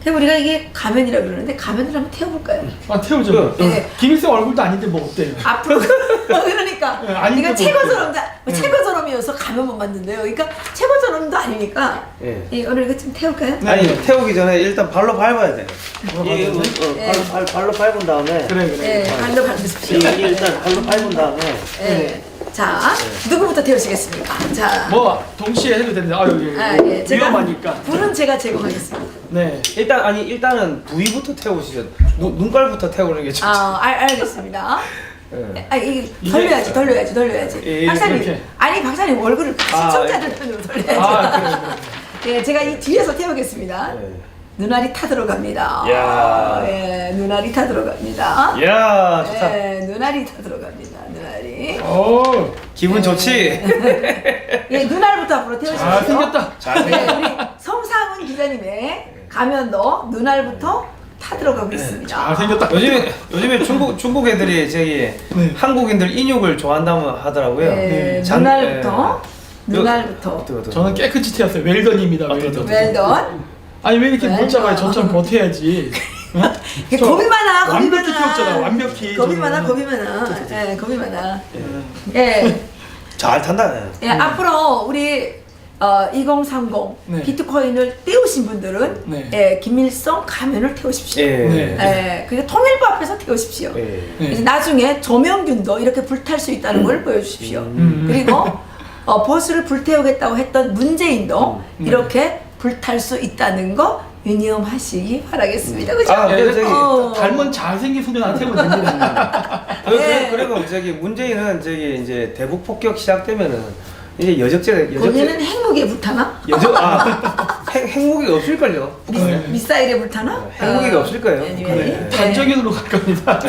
근데 우리가 이게 가면이라고 그러는데 가면을 한번 태워볼까요? 아 태우죠. 네. 김일성 얼굴도 아닌데 뭐 어때요? 앞으로 그러니까 네, 아닌데 이거 뭐 최고저놈도 최고저놈이어서 가면만 만든대요. 그러니까 최고저놈도 아니니까 예. 오늘 이거 좀 태울까요? 네. 아니 태우기 전에 일단 발로 밟아야 돼. 예. 발로 밟은 다음에 그래. 네, 발로 밟으십시오. 이게 일단 발로 밟은 다음에 네. 자, 누구부터 태우시겠습니까? 자, 뭐 동시에 해도 되는데 아 여기 예, 제가 위험하니까. 불은 제가 제공하겠습니다. 네. 일단은 부위부터 태우시죠. 눈깔부터 태우는 게 좋죠. 알겠습니다. 예. 이게 돌려야지. 예, 박사님, 이렇게. 아니 박사님 얼굴을 아, 시청자들 편으로 돌려야지. 그래. 예, 제가 이 뒤에서 태우겠습니다. 예. 눈알이 타 들어갑니다. 야. 예, 눈알이 타 들어갑니다. 이야 좋다. 예, 눈알이 타 들어갑니다. 눈알이. 오. 기분 좋지? 예, 눈알부터 앞으로 태우시죠. 잘 생겼다. 네, 우리 성상훈 기자님의 가면도 눈알부터 타 들어가고 있습니다. 잘 생겼다. 요즘에 중국 애들이 저기 네. 한국인들 인육을 좋아한다고 하더라고요. 네, 장- 눈알부터 예. 눈알부터. 저는 깨끗이 태웠어요. 웰던입니다. 웰던. 웰던. 아니 왜 이렇게 못 웰던. 잡아요? 저처럼 버텨야지. 어? 이게 저 겁이 많아. 완벽히 태웠잖아. 완벽히. 겁이 저는. 많아. 예, 겁이 많아. 예. 잘 탄다. 예, 앞으로 우리 2030 네. 비트코인을 떼우신 분들은 네. 예, 김일성 가면을 태우십시오. 예. 네. 예, 그리고 통일부 앞에서 태우십시오. 예. 네. 그래서 나중에 조명균도 이렇게 불탈 수 있다는 걸 보여주십시오. 그리고 버스를 불태우겠다고 했던 문재인도 이렇게 불탈 수 있다는 거 유념하시기 바라겠습니다. 그죠? 아, 예, 저기 닮은 잘생긴 소년한테 태우면 됩니다. 네. 그리고 저기 문재인은 저기 이제 대북 폭격 시작되면은 이제 여적죄 거기는 핵무기에 불타나? 핵무기가 없을걸요. 미사일에 불타나? 핵무기가 없을 거예요. 네. 탄적연으로 갈 겁니다.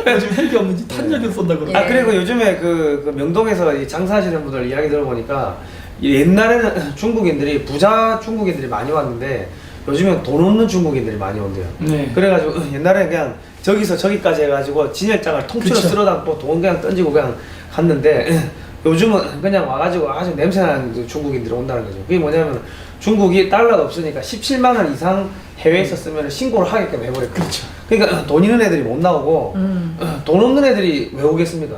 요즘 핵이 없는지 탄적연 쏜다 그러고. 아 그리고 요즘에 그 명동에서 이 장사하시는 분들 이야기 들어보니까 옛날에는 중국인들이 부자 중국인들이 많이 왔는데 요즘엔 돈 없는 중국인들이 많이 온대요. 네. 그래가지고 옛날에 그냥 저기서 저기까지 해가지고 진열장을 통째로 그쵸. 쓸어 담고 돈 그냥 던지고 그냥 갔는데 요즘은 그냥 와가지고 아주 냄새나는 중국인들이 온다는 거죠. 그게 뭐냐면 중국이 달러가 없으니까 17만 원 이상 해외에서 쓰면 신고를 하게끔 해버렸거든요. 그렇죠. 그러니까 돈 있는 애들이 못 나오고 돈 없는 애들이 왜 오겠습니까?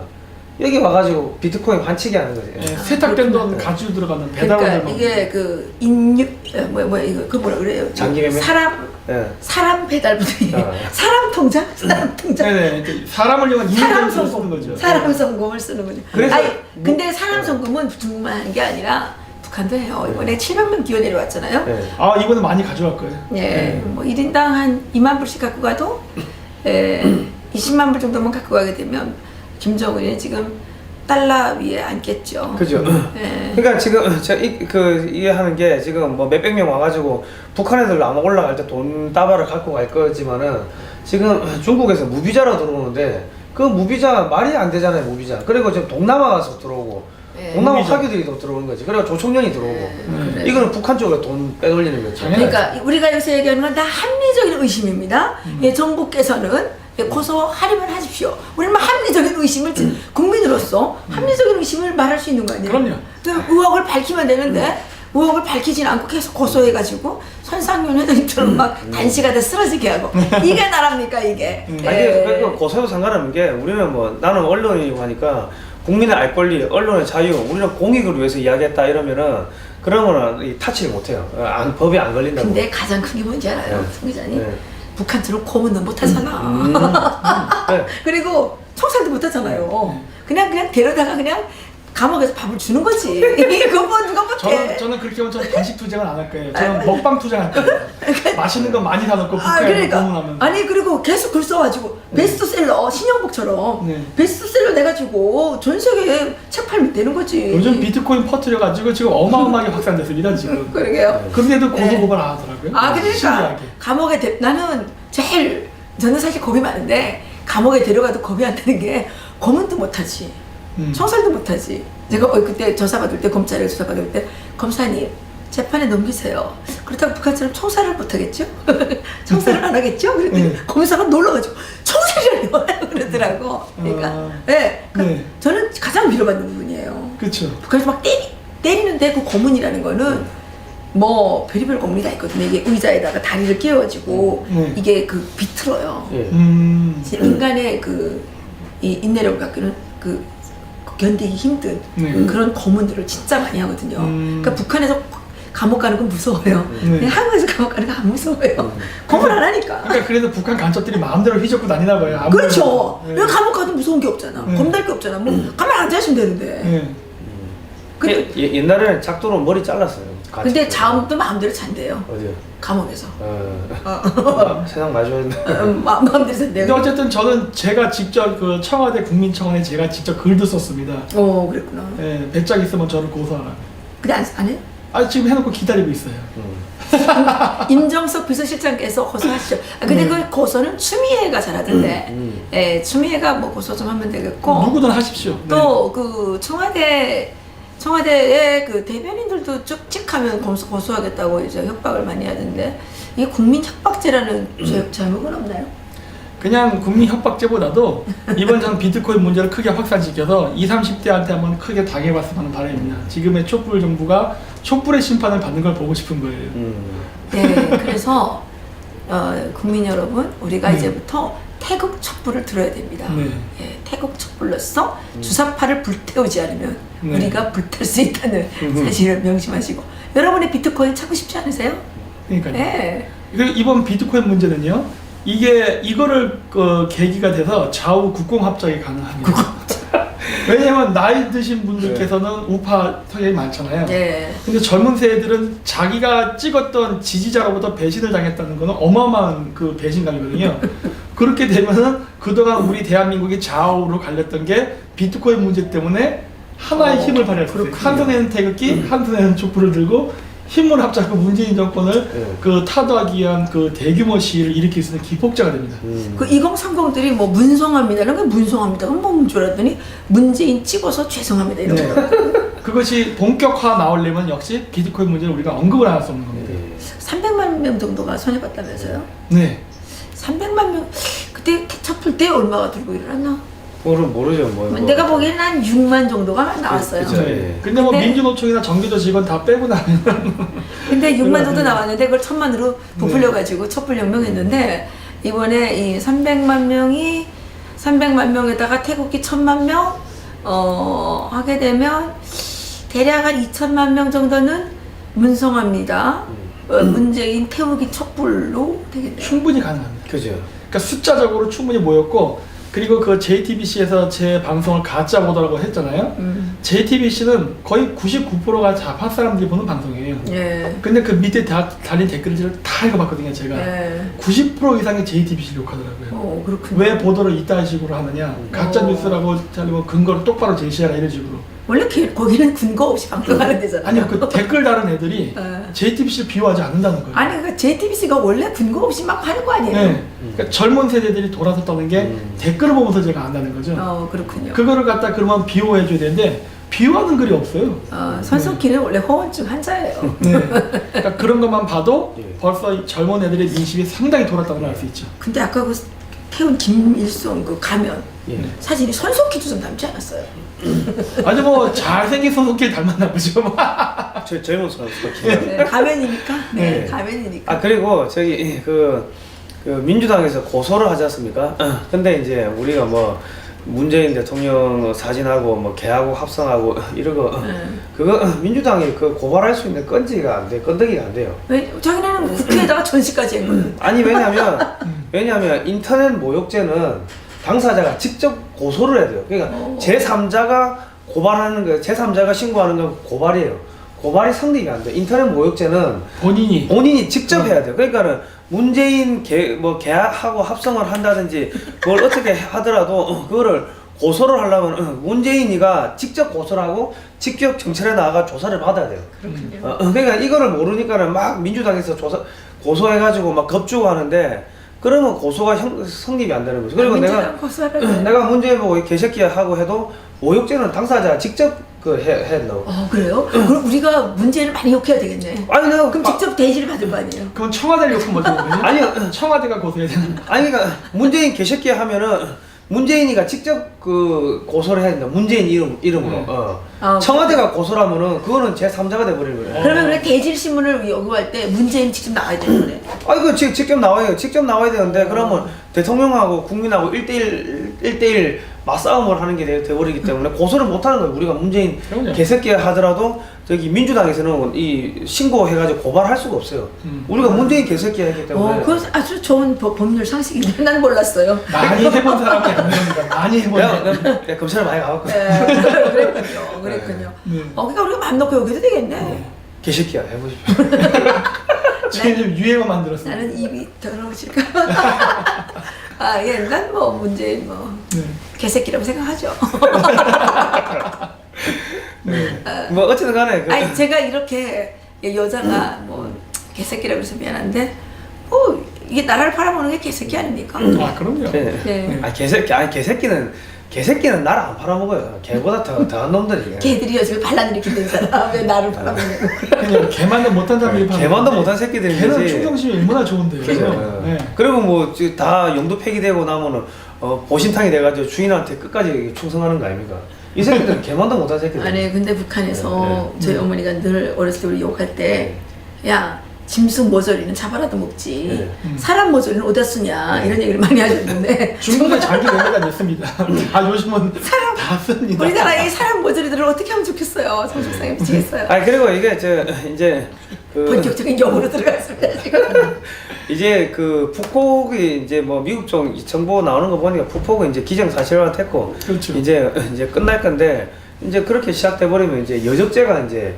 여기 와가지고 비트코인 환치기 하는 거지. 예, 세탁된 돈 가지고 들어가는 배달 그러니까 원들 이게 그 인육 뭐야 이거 그 뭐라 그래요? 장기 매매? 사람 예. 배달부터 아. 사람 통장? 사람 통장. 네네. 사람을 이용한 사람 인력을 쓰는 성금, 거죠. 사람 성금을 쓰는 거죠. 그래서 아니, 뭐- 근데 사람 성금은 중국만 하는 게 아니라 북한도 해요. 이번에 700명 기어 내려왔잖아요. 예. 아 이번에 많이 가져갈 거예요. 예, 뭐 1인당 한 2만 불씩 갖고 가도 20만 불 정도만 갖고 가게 되면 김정은이 지금 달러 위에 앉겠죠. 그죠. 예. 그러니까 지금 이해하는 게 지금 뭐 몇백 명 와가지고 북한 애들 아마 올라갈 때 돈 따발을 갖고 갈 거지만은 지금 중국에서 무비자로 들어오는데 그 무비자 말이 안 되잖아요. 무비자. 그리고 지금 동남아 가서 들어오고 예. 동남아 무비자. 화교들이 더 들어오는 거지. 그리고 조총련이 들어오고 그래요. 이거는 북한 쪽으로 돈 빼돌리는 거죠. 그러니까 우리가 여기서 얘기하는 건 다 합리적인 의심입니다. 예, 정부께서는 고소하려면 하십시오. 우리는 합리적인 의심을 국민으로서 합리적인 의심을 말할 수 있는 거 아니에요? 그럼요. 그럼 의혹을 밝히면 되는데 의혹을 밝히진 않고 계속 고소해가지고 선상윤 회장님처럼 막 단시간에 쓰러지게 하고 이게 나랍니까 이게? 아니 그러니까 고소해도 상관없는 게 우리는 뭐 나는 언론이고 하니까 국민의 알 권리, 언론의 자유, 우리는 공익을 위해서 이야기했다 이러면은 그러면은 이 타치를 못해요. 법에 안 걸린다고. 근데 가장 큰 게 뭔지 알아요, 네. 송 기자님? 네. 북한처럼 고문도 못하잖아. 네. 그리고 총살도 못하잖아요. 그냥 데려다가 그냥 감옥에서 밥을 주는 거지. 그거 뭐 누가 못해? 저는 그렇게 하면 저는 단식 투쟁은 안 할 거예요. 저는 먹방 투쟁할 거예요. 맛있는 거 많이 사놓고 북한에 그러니까 공문하면. 아니 그리고 계속 글 써가지고 베스트셀러 신영복처럼 네. 베스트셀러 내가지고 전 세계에 책 팔면 되는 거지. 요즘 비트코인 퍼뜨려가지고 지금 어마어마하게 확산됐습니다 지금. 그러게요. 그런데도 네. 고소고발 안 하더라고요. 아 그러니까 신기하게. 감옥에 나는 저는 사실 겁이 많은데 감옥에 데려가도 겁이 안 드는 게 고문도 못하지. 총살도 못하지. 제가 그때 조사받을 때 검찰에 조사받을 때 검사님 재판에 넘기세요. 그렇다고 북한처럼 총살을 못하겠죠? 총살을 안 하겠죠? 그랬더니 검사가 놀라가지고 총살이라뇨 그러더라고. 그러니까 네. 네. 저는 가장 위로받는 부분이에요. 그렇죠. 북한에서 막 때리는데 그 고문이라는 거는 뭐 별의별 공문이 다 있거든요. 이게 의자에다가 다리를 끼워가지고 이게 그 비틀어요. 예. 인간의 이 인내력을 갖기는 견디기 힘든 그런 고문들을 진짜 많이 하거든요. 그러니까 북한에서 감옥 가는 건 무서워요. 근데 한국에서 감옥 가는 건 안 무서워요. 고문 안 하니까. 그러니까 그래서 북한 간첩들이 마음대로 휘젓고 다니나 봐요. 아무래도. 그렇죠. 네. 왜 감옥 가도 무서운 게 없잖아. 겁날 게 없잖아. 뭐 가만 앉아있으면 되는데. 네. 근데, 옛날에는 작두로 머리 잘랐어요. 근데 잠도 마음대로 잔대요. 어디요? 감옥에서. 세상 마주했는데. 마음대로 잔대요. 근데 어쨌든 저는 제가 직접 그 청와대 국민청원에 제가 직접 글도 썼습니다. 그랬구나. 예, 배짱 있으면 저를 고소하라. 근데 안 해? 지금 해놓고 기다리고 있어요. 임정석 비서실장께서 고소하시죠. 근데 그 고소는 추미애가 잘하던데. 예, 추미애가 뭐 고소 좀 하면 되겠고. 누구든 하십시오. 네. 또 그 청와대의 그 대변인들도 쭉찍하면 고소하겠다고 이제 협박을 많이 하던데 이게 국민 협박죄라는 제목은 없나요? 그냥 국민 협박죄보다도 이번 전 비트코인 문제를 크게 확산시켜서 20, 30대한테 한번 크게 당해봤으면 하는 바람입니다. 지금의 촛불 정부가 촛불의 심판을 받는 걸 보고 싶은 거예요. 네, 그래서 국민 여러분, 우리가 이제부터 태극 촛불을 들어야 됩니다. 네. 예, 태극 촛불로서 주사파를 불태우지 않으면 네. 우리가 불탈 수 있다는 사실을 명심하시고 여러분의 비트코인 찾고 싶지 않으세요? 그러니까요. 네. 그리고 이번 비트코인 문제는요. 이거를 계기가 돼서 좌우 국공합작이 가능합니다. 왜냐면 나이 드신 분들께서는 우파 성향이 많잖아요. 네. 근데 젊은 세대들은 자기가 찍었던 지지자로부터 배신을 당했다는 거는 어마어마한 그 배신감이거든요. 그렇게 되면은 그동안 우리 대한민국이 좌우로 갈렸던 게 비트코인 문제 때문에 하나의 힘을 발휘할 수 있어요. 한 손에는 태극기, 한 손에는 촛불을 들고 힘을 합작하고 문재인 정권을 타도하기 위한 그 대규모 시위를 일으킬 수 있는 기폭제가 됩니다. 그 2030들이 뭐 문성합니다. 이런 게 문성합니다. 그럼 뭐 줄 알았더니 문재인 찍어서 죄송합니다. 이런 거. 그것이 본격화 나오려면 역시 비트코인 문제를 우리가 언급을 안 할 수 없는 겁니다. 300만 명 정도가 손해봤다면서요? 네. 300만 명 그때 촛불 때 얼마가 들고 일어났나? 그거는 모르죠. 내가 보기에는 한 6만 정도가 나왔어요. 그쵸. 네. 근데 뭐 민주노총이나 정규조 직원 다 빼고 나면 근데 6만 정도 나왔는데 그걸 1000만으로 부풀려가지고 촛불혁명했는데 이번에 이 300만 명에다가 태극기 1000만 명 하게 되면 대략 한 2000만 명 정도는 문성합니다. 문재인 태우기 촛불로 되겠네요. 충분히 가능합니다. 그죠. 그러니까 숫자적으로 충분히 모였고 그리고 그 JTBC에서 제 방송을 가짜 보도라고 했잖아요. JTBC는 거의 99%가 좌파 사람들이 보는 방송이에요. 예. 근데 그 밑에 달린 댓글들을 다 읽어봤거든요, 제가. 예. 90% 이상이 JTBC를 욕하더라고요. 그렇군요. 왜 보도를 이딴 식으로 하느냐? 가짜 뉴스라고 자르고 근거를 똑바로 제시하라 이런 식으로. 원래 거기는 근거 없이 방송하는 데잖아요. 아니요, 그 댓글 다른 애들이 JTBC를 비호하지 않는다는 거예요. 아니 그 JTBC가 원래 근거 없이 막 하는 거 아니에요? 네. 그러니까 젊은 세대들이 돌아서 떠는 게 댓글을 보면서 제가 안다는 거죠. 그렇군요. 그거를 갖다 그러면 비호해줘야 되는데 비호하는 글이 없어요. 손석희는 원래 허언증 환자예요. 네. 그러니까 그런 것만 봐도 예. 벌써 이 젊은 애들의 민심이 상당히 돌았다고 알 수 있죠. 근데 아까 그 태운 김일성 그 가면 예. 사진이 손석희도 좀 닮지 않았어요? 아주 뭐 잘생긴 손석희를 닮았나 보죠. 뭐. 젊은 선수. 네, 가면이니까. 네, 네. 가면이니까. 그리고 저기 그 민주당에서 고소를 하지 않습니까? 근데 이제 우리가 뭐 문재인 대통령 사진하고 뭐 개하고 합성하고 이러고 그거 민주당이 그 고발할 수 있는 건지가 안 돼, 건더기가 안 돼요. 왜 자기네는 국회에다가 전시까지 했거든. 아니 왜냐면 인터넷 모욕죄는 당사자가 직접 고소를 해야 돼요. 그러니까 제3자가 고발하는 거, 제3자가 신고하는 건 고발이에요. 고발이 성립이 안 돼. 인터넷 모욕죄는 본인이 직접 해야 돼요. 그러니까는 문재인 계약하고 합성을 한다든지 그걸 어떻게 하더라도 그거를 고소를 하려면 문재인이가 직접 고소를 하고 직접 경찰에 나가서 조사를 받아야 돼요. 그러니까 이거를 모르니까는 막 민주당에서 고소해가지고 막 겁주고 하는데 그러면 고소가 성립이 안 되는 거죠. 그리고 내가 문재인 보고 개새끼야 하고 해도 모욕죄는 당사자가 직접 해야 된다고. 그래요? 그럼 우리가 문재인을 많이 욕해야 되겠네. 아니 내가 그럼 직접 대지를 받을 거 아니에요? 그럼 청와대를 욕하면 어떻게 되냐? 아니요. 청와대가 고소해야 되는. 아니 그러니까 문재인 개새끼야 하면은 문재인이가 직접 그 고소를 해야 된다. 문재인 이름으로. 네. 아, 청와대가 고소를 하면은 그거는 제3자가 돼버리는 거예요. 그러면 그래 대질신문을 요구할 때 문재인 직접 나와야 되는 거네. 아, 이거 직접 나와요. 직접 나와야 되는데, 그러면 대통령하고 국민하고 1대1 맞싸움을 하는 게 돼버리기 때문에 고소를 못 하는 거예요. 우리가 문재인 그럼요. 개새끼 하더라도 저기 민주당에서는 이 신고해가지고 고발할 수가 없어요. 우리가 문재인 개새끼 했기 때문에. 그거 아주 좋은 법률 상식인데 난 몰랐어요. 많이 해본 사람이 아닙니다. 많이 해본 사람. 내가 검찰을 많이 가봤거든. 그랬군요. 그랬군요. 네. 그러니까 우리가 마음 놓고 여기도 되겠네. 개새끼야 해보십시오. 저희는 유행어 만들었습니다. 나는 입이 더러워질까. 아, 예, 난 뭐 문재인 뭐 네. 개새끼라고 생각하죠. 뭐 어쨌든 간에 아니 제가 이렇게 여자가 뭐 개새끼라고 해서 미안한데 뭐 이게 나라를 팔아먹는 게 개새끼 아닙니까? 아, 그럼요. 네. 네. 아 개새끼는 나를 안 팔아먹어요. 개보다 더한 놈들이. 개들이 요즘 반란을 일으키는 사람 왜 나를 팔아먹는 거야? 그냥 개만도 못한 사람들이 파는 개만도 건데 못한 새끼들이지. 걔는 충성심이 얼마나 좋은데요. 그죠? 네. 그리고 뭐 다 영도 폐기되고 나면은 보신탕이 돼가지고 주인한테 끝까지 충성하는 거 아닙니까? 이 새끼들은 개만도 못한 새끼들. 아니 근데 북한에서 네. 저희 어머니가 늘 어렸을 때 우리 욕할 때 야 짐승 모조리는 잡아라도 먹지 네. 사람 모조리는 어디다 쓰냐 이런 얘기를 많이 하셨는데 중국에 자기 내려다 냈습니다. 아, 요즘은 다 씁니다. 우리나라의 사람 모조리들을 어떻게 하면 좋겠어요. 정속상에 미치겠어요. 아니 그리고 이게 이제 그 본격적인 영으로 들어갔습니다 지금. 이제 그 푸콕이 이제 뭐 미국 쪽 정보 나오는 거 보니까 푸콕은 이제 기정사실화됐고 그렇죠. 이제 끝날 건데 이제 그렇게 시작돼 버리면 이제 여적죄가 이제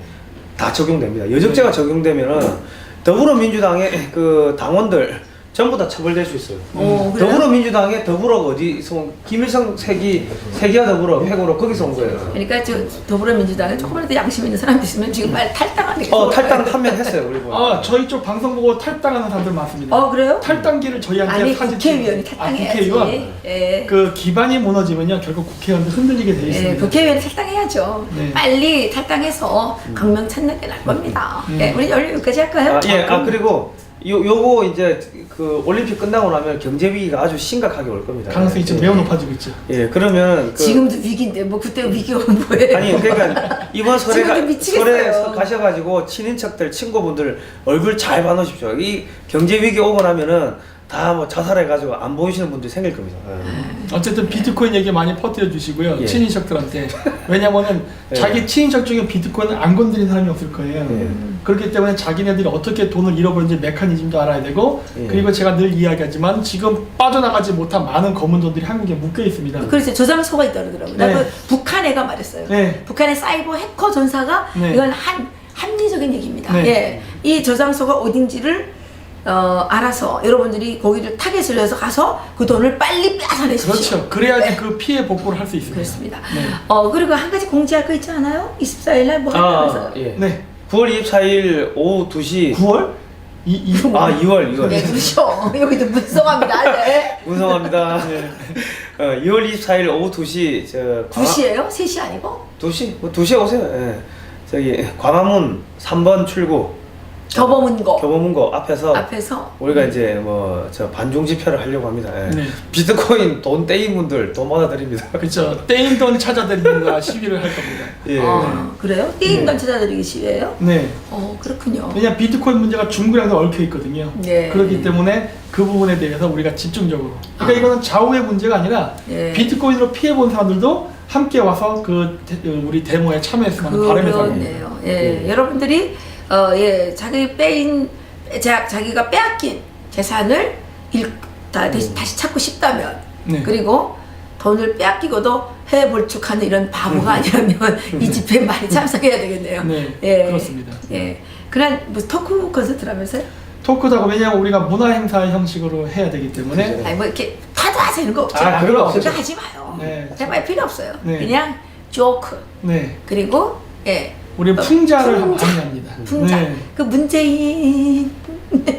다 적용됩니다. 여적죄가 적용되면은 더불어민주당의 그 당원들 전부 다 처벌될 수 있어요. 그래요? 더불어민주당의 더불어가 어디서 김일성 세기와 더불어 회고로 거기서 온 거예요. 그러니까 저 더불어민주당에 조금이라도 양심 있는 사람도 있으면 지금 빨리 탈당하는 게 탈당 한 명 했어요 우리 뭐. 아, 저희 쪽 방송 보고 탈당하는 사람들 많습니다. 그래요? 탈당기를 저희한테 아니 사진 국회의원이 찍고. 탈당해야지. 국회의원? 예. 그 기반이 무너지면요 결국 국회의원도 흔들리게 돼 있습니다. 예, 국회의원이 탈당해야죠. 네. 빨리 탈당해서 강명 찾는 게 나을 겁니다. 예, 우리 원래 여기까지 할까요? 그리고 요거 이제 그 올림픽 끝나고 나면 경제 위기가 아주 심각하게 올 겁니다. 가능성이 지금 매우 높아지고 있죠. 예, 그러면 그 지금도 위기인데 뭐 그때 위기가 오면 뭐예요? 아니 그러니까 이번 지금도 미치겠어요. 설에 가셔가지고 친인척들 친구분들 얼굴 잘 봐놓으십시오. 이 경제 위기 오고 나면은 다 뭐 자살해가지고 안 보이시는 분들이 생길 겁니다. 어쨌든 비트코인 얘기 많이 퍼뜨려 주시고요. 예. 친인척들한테. 왜냐면은 예. 자기 친인척 중에 비트코인을 안 건드린 사람이 없을 거예요. 예. 그렇기 때문에 자기네들이 어떻게 돈을 잃어버리는지 메커니즘도 알아야 되고 예. 그리고 제가 늘 이야기하지만 지금 빠져나가지 못한 많은 검은 돈들이 한국에 묶여 있습니다. 그래서 저장소가 있다 그러더라고요. 네. 나 북한 애가 말했어요. 네. 북한의 사이버 해커 전사가 네. 이건 합리적인 얘기입니다. 네. 예, 이 저장소가 어딘지를 알아서 여러분들이 거기를 타겟을 해서 가서 그 돈을 빨리 빼앗아내십시오. 그렇죠. 그래야지 네. 그 피해 복구를 할 수 있습니다. 그렇습니다. 네. 그리고 한 가지 공지할 거 있지 않아요? 24일 날 뭐 한다면서요? 예. 네. 9월 24일 오후 2시 9월? 2월 네, 그렇죠. 여기도 문성합니다. 네. 문성합니다. 2월 24일 오후 2시 2시예요? 3시 아니고? 2시? 뭐 2시에 오세요. 예. 저기 광화문 3번 출구 교보문고 교보문고 앞에서 우리가 이제 뭐 저 반중 집회를 하려고 합니다. 예. 네. 비트코인 돈 떼인 분들 돈 받아드립니다. 그렇죠. 떼인 돈 찾아드리는가 시위를 할 겁니다. 예. 그래요? 게임단 찾아드리기 시위예요? 네. 그렇군요. 왜냐 비트코인 문제가 중국이랑도 얽혀 있거든요. 네. 그렇기 때문에 그 부분에 대해서 우리가 집중적으로. 그러니까 이거는 좌우의 문제가 아니라 네. 비트코인으로 피해 본 사람들도 함께 와서 우리 데모에 참여했으면 하는 바람이 그렇네요. 예, 여러분들이 자기가 빼앗긴 재산을 다시 찾고 싶다면 네. 그리고 돈을 빼앗기고도 해볼축하는 이런 바보가 아니라면 이 집회에 많이 참석해야 되겠네요. 네, 예, 그렇습니다. 예, 그날 무슨 토크 콘서트라면서요? 토크다고 왜냐하면 우리가 문화 행사 형식으로 해야 되기 때문에 그죠. 아니 뭐 이렇게 타도하자 이런 거 없죠. 그런 거 없죠. 그거 하지 마요. 네. 해봐야 필요 없어요. 네. 그냥 조크 네. 그리고 우리 풍자를 풍자. 방해합니다. 풍자. 네. 그 문재인.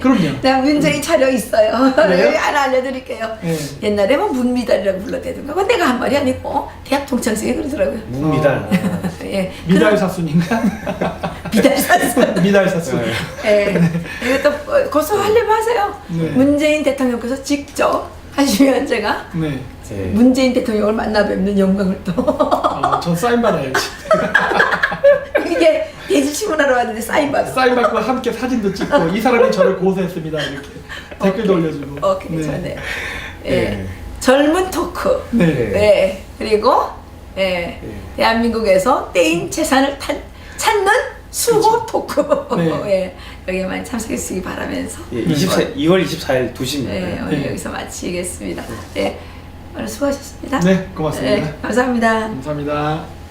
그럼요. 내가 문재인 차려 있어요. 그래요? 여기 하나 알려드릴게요. 네. 옛날에 뭐 문미달이라고 불렀대던가. 그건 내가 한 말이 아니고 대학 동창생이 그러더라고요. 문미달. 예. 미달 사수인가? 미달 사수. 미달 사수. 예. 이것도 고소하려면 하세요. 네. 문재인 대통령께서 직접 하시면 제가 네. 예. 문재인 대통령을 만나 뵙는 영광을 또 전 사인 받아야지. 이게 대지신문하러 왔는데 사인 받아. 사인 받고 함께 사진도 찍고 이 사람이 저를 고소했습니다 이렇게 댓글도 올려주고. 오케이, 좋네요. 예. 네. 젊은 토크. 네. 네. 그리고 예. 대한민국에서 떼인 재산을 찾는 수호 토크. 네. 예. 여기에 많이 참석했으기 바라면서. 예, 2월 24일 2시입니다. 네, 오늘 네. 여기서 마치겠습니다. 네. 오늘 수고하셨습니다. 네, 고맙습니다. 네, 감사합니다. 감사합니다.